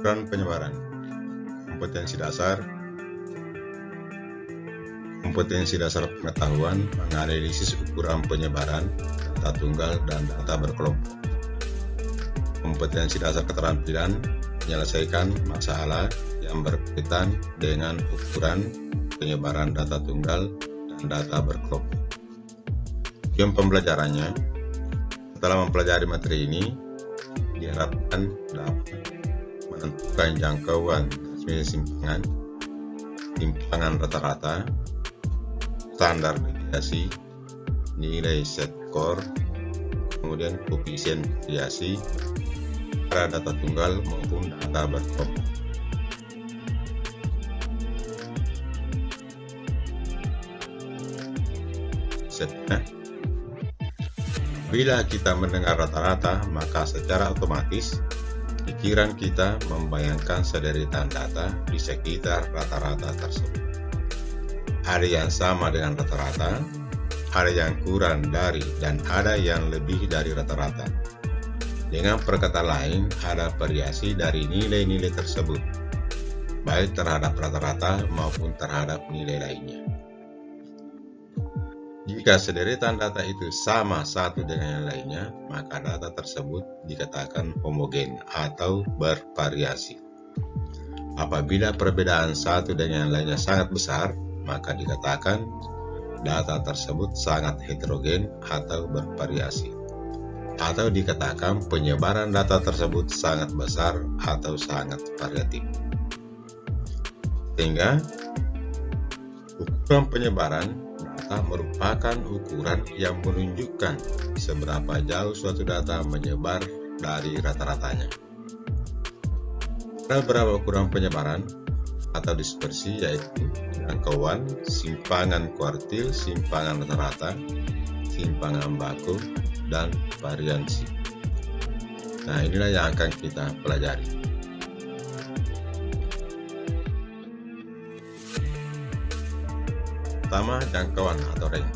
ukuran penyebaran. Kompetensi dasar pengetahuan menganalisis ukuran penyebaran data tunggal dan data berkelompok. Kompetensi dasar keterampilan menyelesaikan masalah yang berkaitan dengan ukuran penyebaran data tunggal dan data berkelompok. Tujuan pembelajarannya, setelah mempelajari materi ini, diharapkan dapat menentukan jangkauan transmisi simpangan rata-rata, standar deviasi, nilai set score, kemudian koefisien deviasi pada data tunggal maupun data berkelompok. Setnya, bila kita mendengar rata-rata, maka secara otomatis pikiran kita membayangkan sederetan data di sekitar rata-rata tersebut. Ada yang sama dengan rata-rata, ada yang kurang dari, dan ada yang lebih dari rata-rata. Dengan perkataan lain, ada variasi dari nilai-nilai tersebut, baik terhadap rata-rata maupun terhadap nilai lainnya. Jika sederetan data itu sama satu dengan yang lainnya, maka data tersebut dikatakan homogen atau bervariasi. Apabila perbedaan satu dengan yang lainnya sangat besar, maka dikatakan data tersebut sangat heterogen atau bervariasi. Atau dikatakan penyebaran data tersebut sangat besar atau sangat variatif. Sehingga ukuran penyebaran data merupakan ukuran yang menunjukkan seberapa jauh suatu data menyebar dari rata-ratanya. Ada beberapa ukuran penyebaran atau dispersi, yaitu jangkauan, simpangan kuartil, simpangan rata-rata, simpangan baku, dan variansi. Nah, inilah yang akan kita pelajari. Pertama, jangkauan atau range.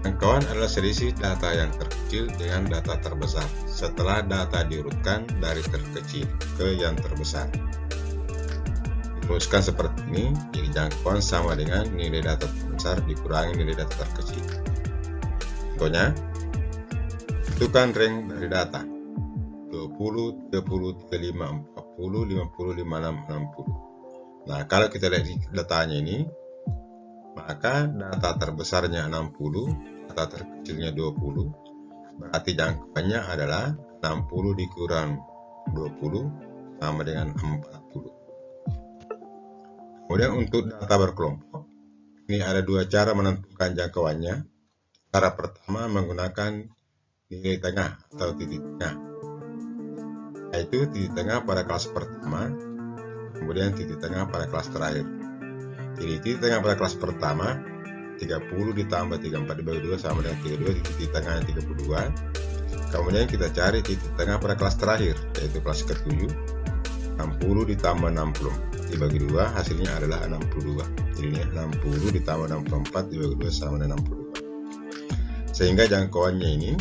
Jangkauan adalah selisih data yang terkecil dengan data terbesar setelah data diurutkan dari terkecil ke yang terbesar. Dirumuskan seperti ini, jadi jangkauan sama dengan nilai data terbesar dikurangi nilai data terkecil. Contohnya, tentukan range dari data 20, 30, 35, 40, 50, 56, 60. Nah, kalau kita lihat di datanya ini, maka data terbesarnya 60, data terkecilnya 20, berarti jangkauannya adalah 60 dikurang 20 sama dengan 40. Kemudian untuk data berkelompok, ini ada dua cara menentukan jangkauannya. Cara pertama menggunakan nilai tengah atau titik tengah, yaitu titik tengah pada kelas pertama, kemudian titik tengah pada kelas terakhir. Jadi titik tengah pada kelas pertama 30 ditambah 34 dibagi 2 sama dengan 32, titik tengahnya 32. Kemudian kita cari titik tengah pada kelas terakhir, yaitu kelas ke-7, 60 ditambah 60 dibagi 2 hasilnya adalah 62. Jadi 60 ditambah 64 dibagi 2 sama dengan 62. Sehingga jangkauannya ini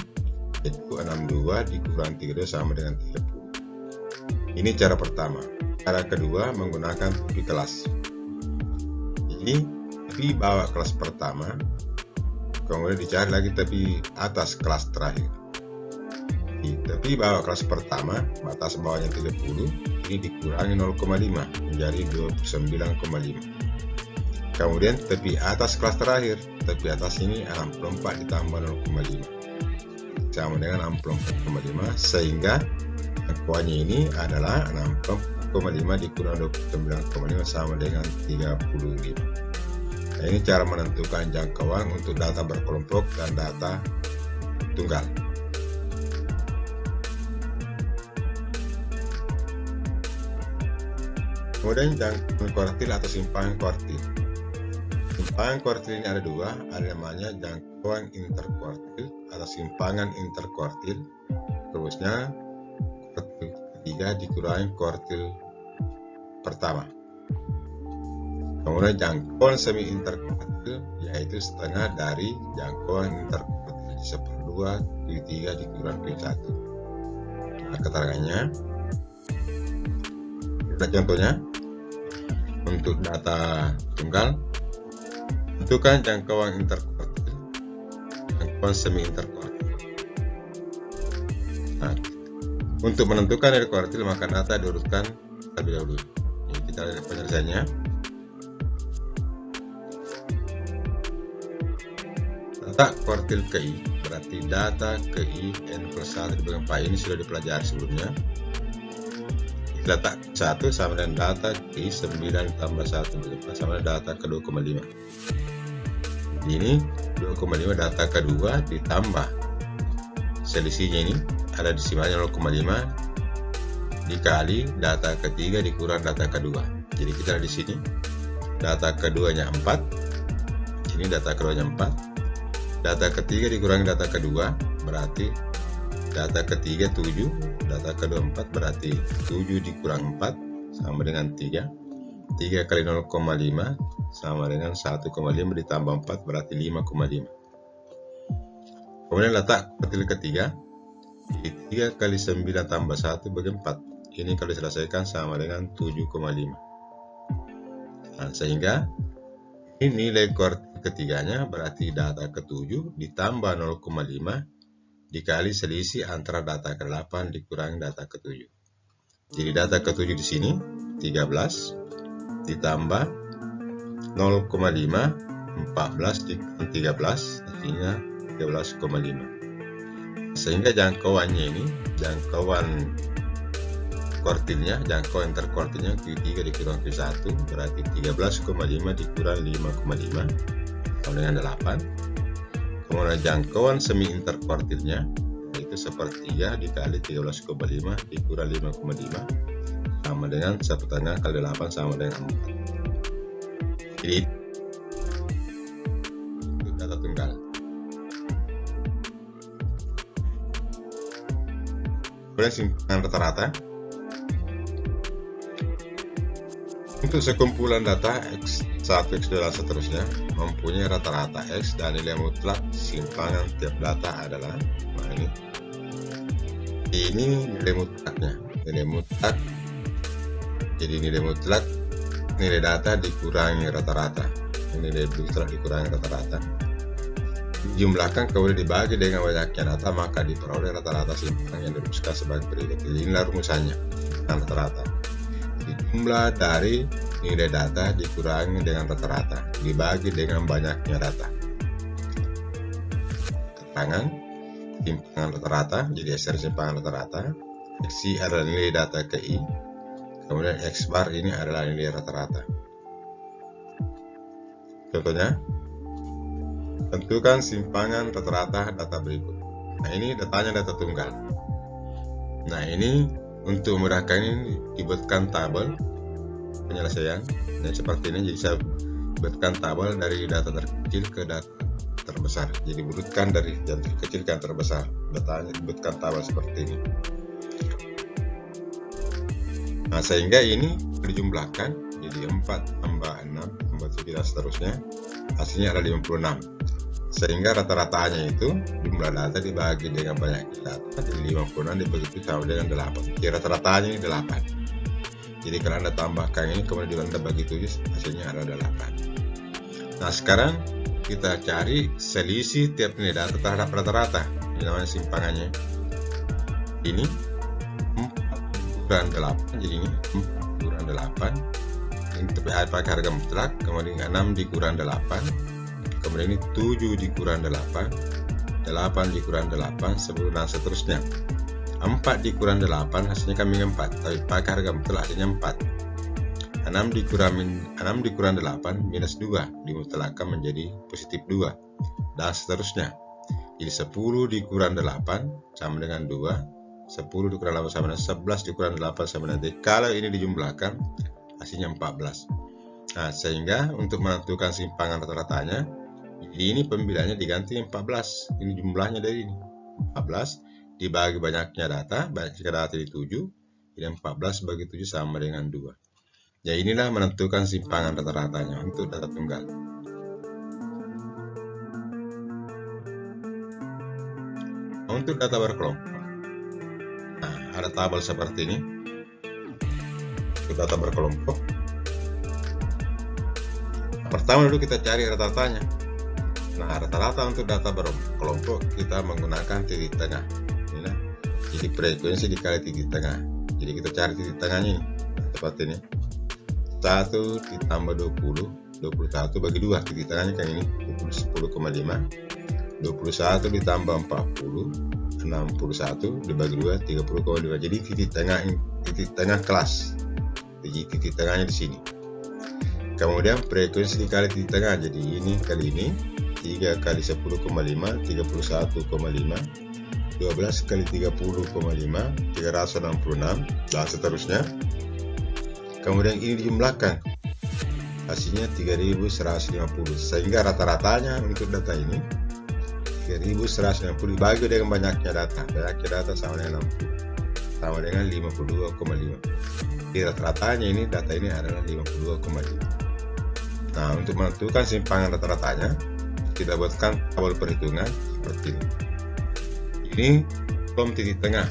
yaitu 62 dikurang 32 sama dengan 30. Ini cara pertama. Cara kedua menggunakan tepi kelas. Jadi tepi bawah kelas pertama, kemudian dicari lagi tepi atas kelas terakhir. Di tepi bawah kelas pertama, batas bawahnya 30, ini dikurangi 0,5 menjadi 29,5. Kemudian tepi atas kelas terakhir, tepi atas ini 64 ditambah 0,5 sama dengan 64,5, sehingga jangkauannya ini adalah 64,5 dikurang 29,5 sama dengan 35. Nah, ini cara menentukan jangkauan untuk data berkelompok dan data tunggal. Kemudian jangkauan kuartil atau simpangan kuartil. Simpangan kuartil ini ada dua, ada namanya jangkauan interkuartil atau simpangan interkuartil. Terusnya kuartil ketiga dikurangi kuartil pertama. Kemudian jangkauan semi interkuartil yaitu setengah dari jangkauan interkuartil, 1/2 Q3 dikurang Q1. Nah, keterangannya, kita contohnya untuk data tunggal, tentukan jangkauan interkuartil, jangkauan semi interkuartil. Nah, untuk menentukan nilai kuartil maka data diurutkan terlebih dahulu. Ini kita lihat penyelesaiannya. Data kuartil KI berarti data KI N+1 dibagikan 4 ini sudah dipelajari sebelumnya. Data 1 sama dengan data KI 9 tambah 1 sama dengan data ke 2,5. Ini 2,5 data kedua ditambah selisihnya ini ada desimalnya 0,5 dikali data ketiga dikurang data kedua. Jadi kita di sini data keduanya 4, ini data keduanya 4. Data ketiga dikurangi data kedua berarti data ketiga 7, data kedua 4 berarti 7 dikurang 4 sama dengan 3. 3 kali 0,5 sama dengan 1,5 ditambah 4 berarti 5,5. Kemudian letak kuartil ketiga, 3 kali 9 tambah 1 bagi 4. Ini kalau diselesaikan sama dengan 7,5. Nah, sehingga ini nilai kuartil ketiganya berarti data ke-7 ditambah 0,5 dikali selisih antara data ke-8 dikurangi data ke-7. Jadi data ke-7 di sini 13 ditambah 0,5, 14 dikurangi 13 artinya 13,5. Sehingga jangkauannya ini, jangkauan kuartilnya, jangkauan interkuartilnya Q3 dikurang Q1 berarti 13,5 dikurang 5,5 sama dengan 8. Kemudian jangkauan semi interkuartilnya yaitu sepertiga dikali 13,5 dikurang 5,5 sama dengan 1/2 kali 8 sama dengan 4. Jadi itu data tunggal. Kemudian simpangan rata-rata. Untuk sekumpulan data X1, X2 dan seterusnya mempunyai rata-rata X dan nilai mutlak simpangan tiap data adalah, nah ini nilai mutlaknya, nilai mutlak. Jadi nilai mutlak nilai data dikurangi rata-rata, nilai mutlak dikurangi rata-rata, jumlahkan kemudian dibagi dengan banyaknya data maka diperoleh rata-rata simpangan yang dirumuskan sebagai berikut. Inilah rumusannya, rata-rata. Jumlah dari nilai data dikurangi dengan rata-rata dibagi dengan banyaknya data. Keterangan simpangan rata-rata, jadi SR simpangan rata-rata. Xi adalah nilai data ke I, kemudian X bar ini adalah nilai rata-rata. Contohnya, tentukan simpangan rata-rata data berikut. Nah, ini datanya data tunggal. Nah, ini untuk memudahkan ini dibuatkan tabel penyelesaian dan seperti ini. Jadi saya buatkan tabel dari data terkecil ke data terbesar. Jadi urutkan dari yang terkecil ke yang terbesar. Datanya dibuatkan tabel seperti ini. Nah, sehingga ini dijumlahkan jadi 4 tambah 6 tambah 7 dan seterusnya. Hasilnya ada 56. Sehingga rata-ratanya itu jumlah data dibagi dengan banyak data, jadi 56 dibagi sama dengan 8. Jadi rata-ratanya ini 8. Jadi kalau Anda tambahkan ini kemudian Anda bagi 7, hasilnya ada 8. Nah, sekarang kita cari selisih tiap nilai data terhadap rata-rata. Ini namanya simpangannya. Ini 4 kurang 8, jadi ini 4 kurang 8. Ini pakai harga mutlak, kemudian 6 dikurang 8. Kemudian ini 7 dikurang 8, 8 dikurang 8, 10 dan seterusnya. 4 dikurang 8 hasilnya kambing 4, tapi pakai harga mutlak hasilnya 4. 6 dikurang 8 minus 2 dimutlakkan menjadi positif 2 dan seterusnya. Jadi 10 dikurang 8 sama dengan 2, 10 dikurang 8 sama dengan 11 dikurang 8 sama dengan 3. Kalau ini dijumlahkan hasilnya 14. Nah, sehingga untuk menentukan simpangan rata-ratanya, jadi ini pembilannya diganti 14. Ini jumlahnya dari ini 14 dibagi banyaknya data, banyaknya data di 7, jadi 14 bagi 7 sama dengan 2. Ya, inilah menentukan simpangan rata-ratanya untuk data tunggal. Untuk data berkelompok, nah ada tabel seperti ini untuk data berkelompok. Pertama dulu kita cari rata-ratanya. Nah, rata-rata untuk data berkelompok kita menggunakan titik tengah. Ini, jadi frekuensi dikali titik tengah. Jadi kita cari titik tengahnya ini, seperti ini. 1 ditambah 20, 21 bagi 2, titik tengahnya kan ini 10,5. 21 ditambah 40, 61 dibagi 2, 30,5. Jadi titik tengah kelas. Jadi titik tengahnya di sini. Kemudian frekuensi dikali titik tengah, jadi ini kali ini 3 kali 10,5, 31,5, 12 kali 30,5, 366, dan seterusnya. Kemudian ini dijumlahkan, hasilnya 3150, sehingga rata-ratanya untuk data ini 3150 dibagi dengan banyaknya data sama dengan 60, sama dengan 52,5. Jadi rata-ratanya ini data ini adalah 52,5. Nah, untuk menentukan simpangan rata-ratanya, kita buatkan tabel perhitungan seperti ini. Ini kolom titik tengah.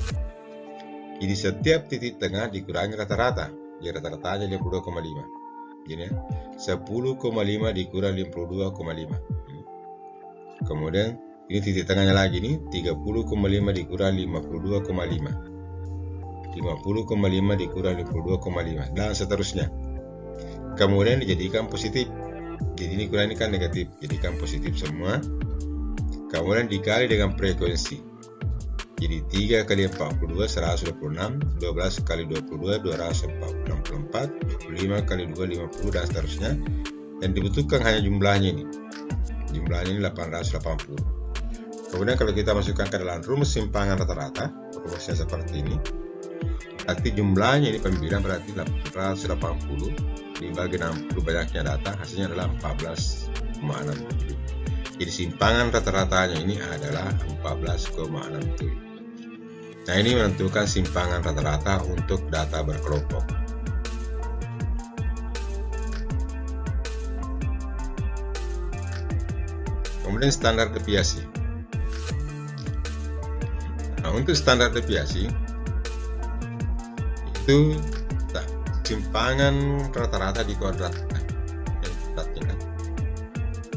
Jadi setiap titik tengah dikurangi rata-rata. Jadi rata-ratanya 52,5. Jadi 10,5 dikurang 52,5. Kemudian ini titik tengahnya lagi nih, 30,5 dikurang 52,5. 50,5 dikurang 52,5, dan seterusnya. Kemudian dijadikan positif. Jadi ini kurang ini kan negatif, jadikan positif semua. Kemudian dikali dengan frekuensi. Jadi 3 kali 42 126, 12 kali 22 264, 25 kali 2 50, dan seterusnya. Dan dibutuhkan hanya jumlahnya ini. Jumlahnya ini 880. Kemudian kalau kita masukkan ke dalam rumus simpangan rata-rata, rumusnya seperti ini. Berarti jumlahnya ini pembilang berarti 880 dibagi 60 banyaknya data, hasilnya adalah 14,67. Jadi simpangan rata-ratanya ini adalah 14,67. Nah, ini menentukan simpangan rata-rata untuk data berkelompok. Kemudian standar deviasi. Nah, untuk standar deviasi itu simpangan rata-rata dikuadratkan.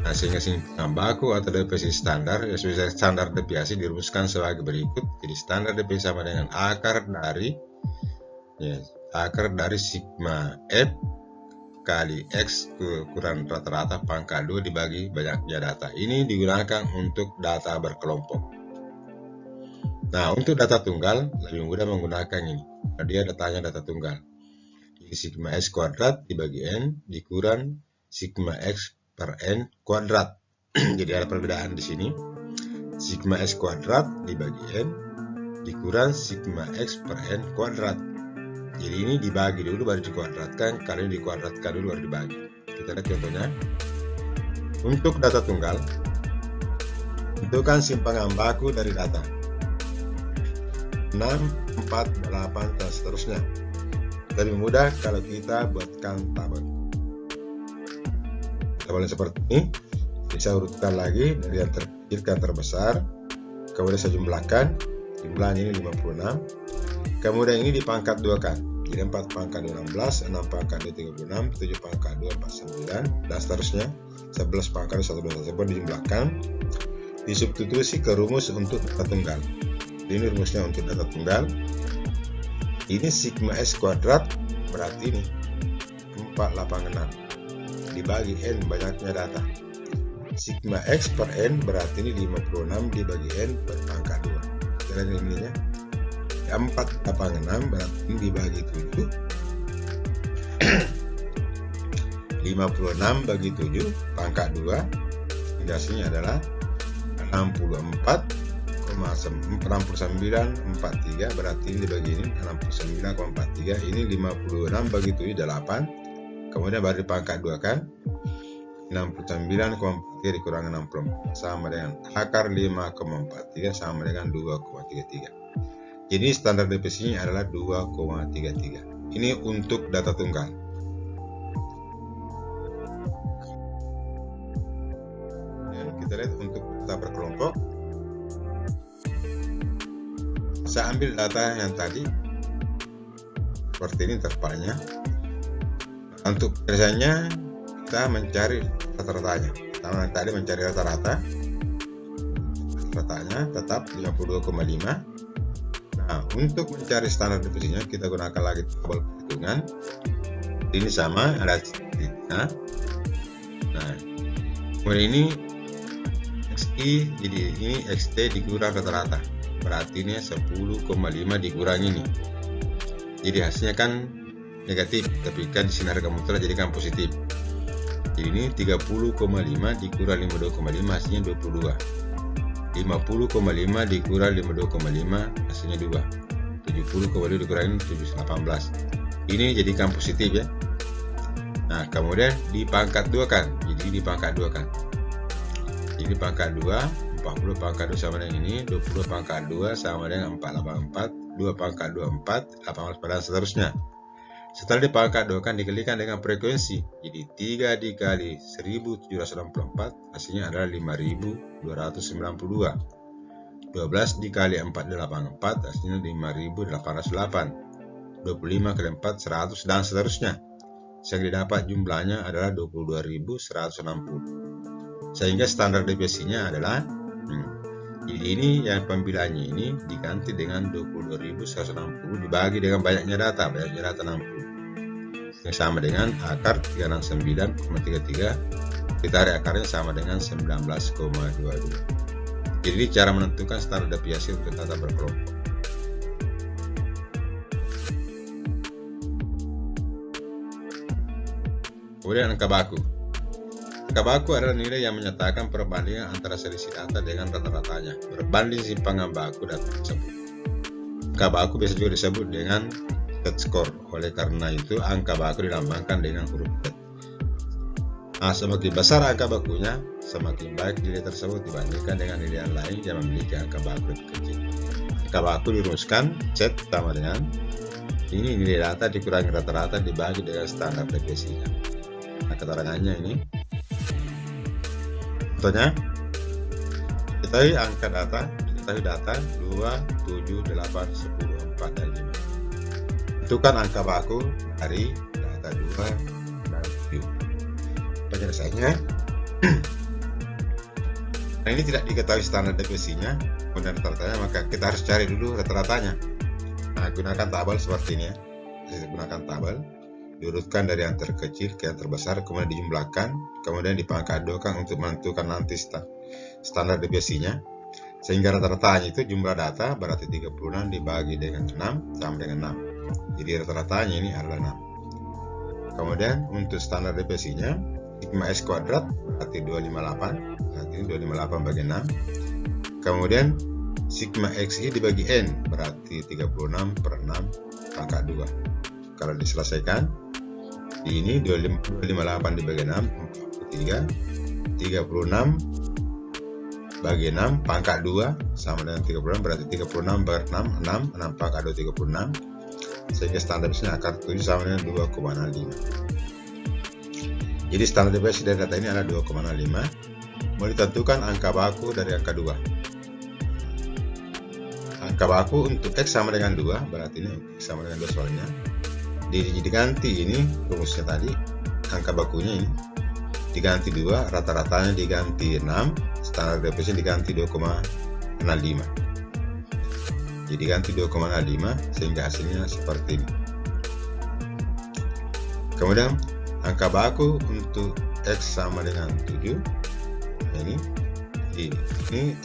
Nah, sehingga simpangan baku atau deviasi standar sesuai standar deviasi dirumuskan sebagai berikut. Jadi standar deviasi sama dengan akar dari sigma F kali X ukuran rata-rata pangkat 2 dibagi banyaknya data. Ini digunakan untuk data berkelompok. Nah, untuk data tunggal lebih mudah menggunakan ini. Dia datanya data tunggal. Jadi sigma X kuadrat dibagi N dikurang sigma X per N kuadrat. Jadi ada perbedaan di sini. Sigma X kuadrat dibagi N dikurang sigma X per N kuadrat. Jadi ini dibagi dulu baru dikuadratkan, kalau ini dikuadratkan dulu baru dibagi. Kita lihat contohnya. Untuk data tunggal, tentukan simpangan baku dari data 6, 4, 8, dan seterusnya. Lebih mudah kalau kita buatkan tabel. Tabelnya seperti ini. Bisa urutkan lagi dari yang terkecil ke yang terbesar. Kemudian saya jumlahkan. Jumlahnya ini 56. Kemudian ini dipangkat 2 kan. Jadi 4 pangkat 2 16, 6 pangkat 2 36, 7 pangkat 2 49, dan seterusnya. 11 pangkat 1 2 tersebut dijumlahkan. Disubstitusi ke rumus untuk data tunggal. Ini rumusnya untuk data tunggal. Ini sigma X kuadrat berarti ini 486 dibagi N banyaknya data. Sigma X per N berarti ini 56 dibagi N per pangkat 2. Jadi ininya 486 berarti ini dibagi 7. 56 bagi 7 pangkat 2. Hasilnya adalah 69,43, berarti ini dibagi ini 69,43. Ini 56 bagi 7 8. Kemudian baru dipangkat 2 kan. 69,43 dikurangi 64 sama dengan akar 5,43 sama dengan 2,33. Jadi standar deviasinya adalah 2,33. Ini untuk data tunggal. Dan kita lihat untuk data berkelompok. Saya ambil data yang tadi seperti ini terpaknya. Untuk biasanya kita mencari rata-ratanya. Pertama yang tadi mencari rata-ratanya tetap 52,5. Nah, untuk mencari standar deviasinya kita gunakan lagi tabel perhitungan. Ini sama, ada titiknya. Nah, kemudian ini XI, jadi ini XT dikurang rata-rata, berarti ini 10,5 dikurang ini, jadi hasilnya kan negatif, tapi kan di sini harga mutlak jadikan positif. Jadi ini 30,5 dikurang 52,5 hasilnya 22. 50,5 dikurang 52,5 hasilnya 2. 70,2 dikurangin 18. Ini jadikan positif ya. Nah, kemudian dipangkat 2 kan. Jadi dipangkat 2 kan. Jadi pangkat 2, 40 pangkat 2 sama dengan ini, 20 pangkat 2 sama dengan 484, 2 pangkat 2 4, 18 dan seterusnya. Setelah dipangkat 2 kan dikalikan dengan frekuensi. Jadi 3 dikali 1764 hasilnya adalah 5292. 12 dikali 484 hasilnya 5808. 25 kali 4 100 dan seterusnya. Yang didapat jumlahnya adalah 22.160. Sehingga standar deviasinya adalah jadi ini yang pembilannya ini diganti dengan 22.160 dibagi dengan banyaknya data 60, yang sama dengan akar 369,33 ditarik akarnya sama dengan 19,22. Jadi cara menentukan standar deviasi untuk data berkelompok. Kemudian angka baku. Angka baku adalah nilai yang menyatakan perbandingan antara selisih data dengan rata-ratanya berbanding simpangan baku data tersebut. Angka baku biasa juga disebut dengan Z-score. Oleh karena itu, angka baku dilambangkan dengan huruf Z. Nah, semakin besar angka bakunya, semakin baik nilai tersebut dibandingkan dengan nilai yang lain yang memiliki angka baku lebih kecil. Angka baku dirumuskan Z sama dengan ini nilai data dikurangi rata-rata dibagi dengan standar deviasinya. Nah, keterangannya ini. Contohnya, ketahui angka data, ketahui data 2, 7, 8, 10, 4, dan 5. Tentukan angka baku dari data 2 dan 7. Penyelesaiannya, nah ini tidak diketahui standar deviasinya, kemudian rata-ratanya, maka kita harus cari dulu rata-ratanya. Nah, gunakan tabel seperti ini ya. Gunakan tabel, diurutkan dari yang terkecil ke yang terbesar, kemudian dijumlahkan, kemudian dipangkat 2 kan untuk menentukan nanti standar deviasinya. Sehingga rata-ratanya itu jumlah data berarti 36 dibagi dengan 6 sama dengan 6. Jadi rata-ratanya ini adalah 6. Kemudian untuk standar deviasinya, sigma S kuadrat berarti 258, berarti 258 bagi 6. Kemudian sigma XI dibagi N berarti 36 per 6 pangkat 2. Kalau diselesaikan, di ini 258 dibagi 6, 43, 36 bagi 6 pangkat 2 sama dengan 36, berarti 36 per 6, 6 pangkat 2, 36. Sehingga standar deviasinya akar 7 sama dengan 2,05. Jadi standar deviasi dari data ini adalah 2,05. Mau ditentukan angka baku dari angka 2. Angka baku untuk X sama dengan 2, berarti ini X sama dengan 2 soalnya. Diganti ini rumusnya tadi, angka bakunya ini diganti 2, rata-ratanya diganti 6, standar deviasi diganti 2,65. Jadi diganti 2,65 sehingga hasilnya seperti ini. Kemudian angka baku untuk X sama dengan 7. Nah, ini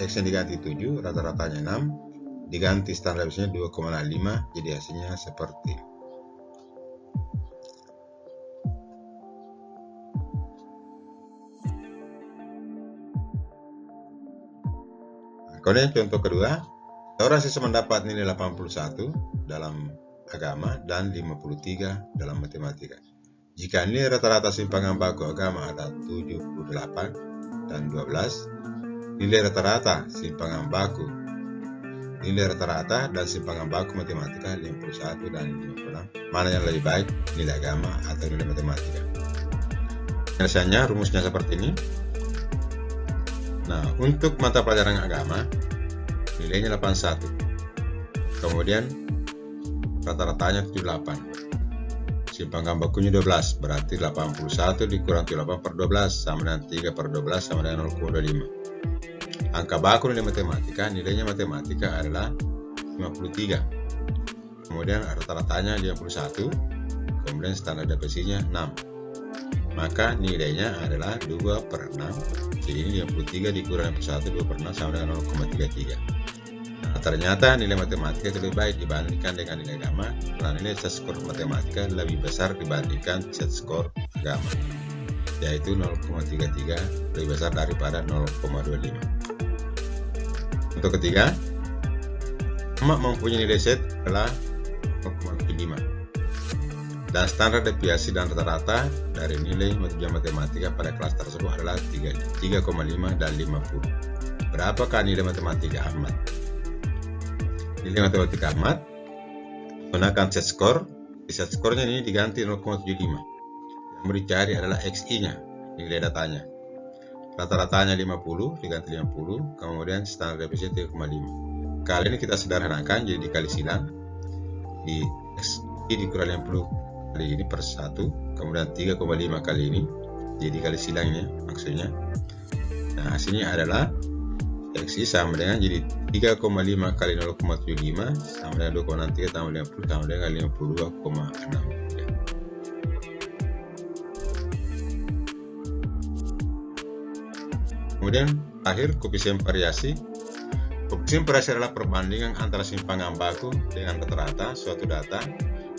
X nya diganti 7, rata-ratanya 6, diganti standar deviasinya 2,5, jadi hasilnya seperti ini. Kemudian contoh kedua, seorang siswa mendapat nilai 81 dalam agama dan 53 dalam matematika. Jika nilai rata-rata simpangan baku agama ada 78 dan 12, nilai rata-rata simpangan baku, nilai rata-rata dan simpangan baku matematika 51 dan 56, mana yang lebih baik, nilai agama atau nilai matematika? Penyelesaiannya rumusnya seperti ini. Nah, untuk mata pelajaran agama, nilainya 81. kemudian rata-ratanya 78. Simpangan bakunya 12, berarti 81 dikurang 78 per 12 sama dengan 3 per 12 sama dengan 0,25. Angka baku nilai matematika, nilainya matematika adalah 53. Kemudian rata-ratanya 51, kemudian standar deviasinya 6. Maka nilainya adalah 2 per 6. Jadi ini 53 dikurang 51, 2 per 6 sama dengan 0,33. Nah, ternyata nilai matematika itu lebih baik dibandingkan dengan nilai agama, karena nilai set skor matematika lebih besar dibandingkan set skor agama, yaitu 0,33 lebih besar daripada 0,25. Untuk ketiga, emak mempunyai nilai set adalah 0,75. Dan standar deviasi dan rata-rata dari nilai ujian matematika pada kelas tersebut adalah 3,5 dan 50. Berapakah nilai matematika Ahmad? Nilai matematika Ahmad gunakan set skor. Di set skornya ini diganti 0,75. Yang mau dicari adalah XI-nya, nilai datanya. Rata-ratanya 50 diganti 50, kemudian standar deviasi 3,5. Kali ini kita sederhanakan jadi dikali silang. Di XI dikurang 50 kali ini per 1, kemudian 3,5 kali ini, jadi kali silangnya maksudnya. Nah, hasilnya adalah XI sama dengan jadi 3,5 kali 0,75 sama dengan 2,3 tambah 50 sama dengan 52,6. Kemudian terakhir koefisien variasi. Koefisien variasi adalah perbandingan antara simpangan baku dengan rata-rata suatu data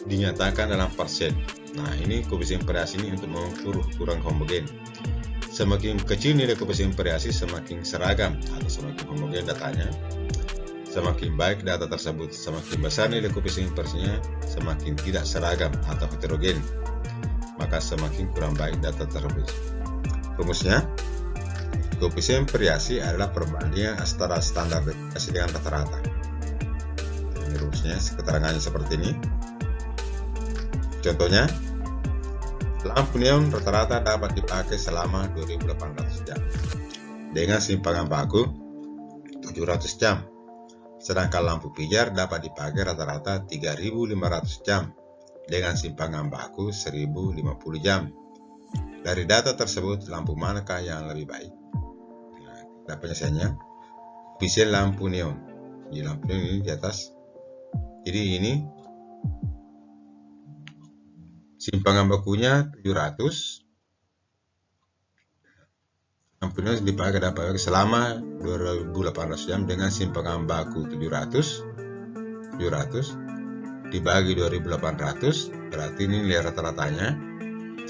dinyatakan dalam persen. Nah, ini koefisien variasi ini untuk mengukur ukuran homogen. Semakin kecil nilai koefisien variasi, semakin seragam atau semakin homogen datanya, semakin baik data tersebut. Semakin besar nilai koefisien variasinya, semakin tidak seragam atau heterogen, maka semakin kurang baik data tersebut. Rumusnya, koefisien variasi adalah perbandingan antara standar deviasi dengan rata-rata. Ini rumusnya, keterangannya seperti ini. Contohnya, lampu neon rata-rata dapat dipakai selama 2.800 jam dengan simpangan baku 700 jam. Sedangkan lampu pijar dapat dipakai rata-rata 3.500 jam dengan simpangan baku 1.050 jam. Dari data tersebut, lampu manakah yang lebih baik? Nah, penyelesaiannya, koefisien lampu neon. Di lampu neon ini di atas. Jadi ini simpangan bakunya 700. Lampu neon dipakai dapat selama 2.800 jam dengan simpangan baku 700 dibagi 2.800, berarti ini nilai rata-ratanya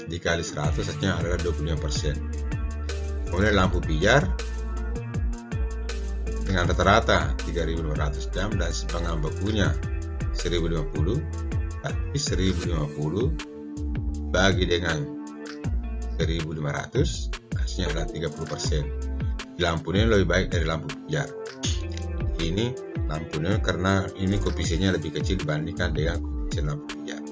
dikali 100 hasilnya adalah 25%. Kemudian lampu pijar dengan rata-rata 3.500 jam dan simpangan bakunya 1.050, tapi 1.050 bagi dengan 1.500 hasilnya adalah 30%. Lampu neon lebih baik dari lampu pijar. Ini lampu neon karena ini koefisiennya lebih kecil dibandingkan dengan koefisien lampu pijar.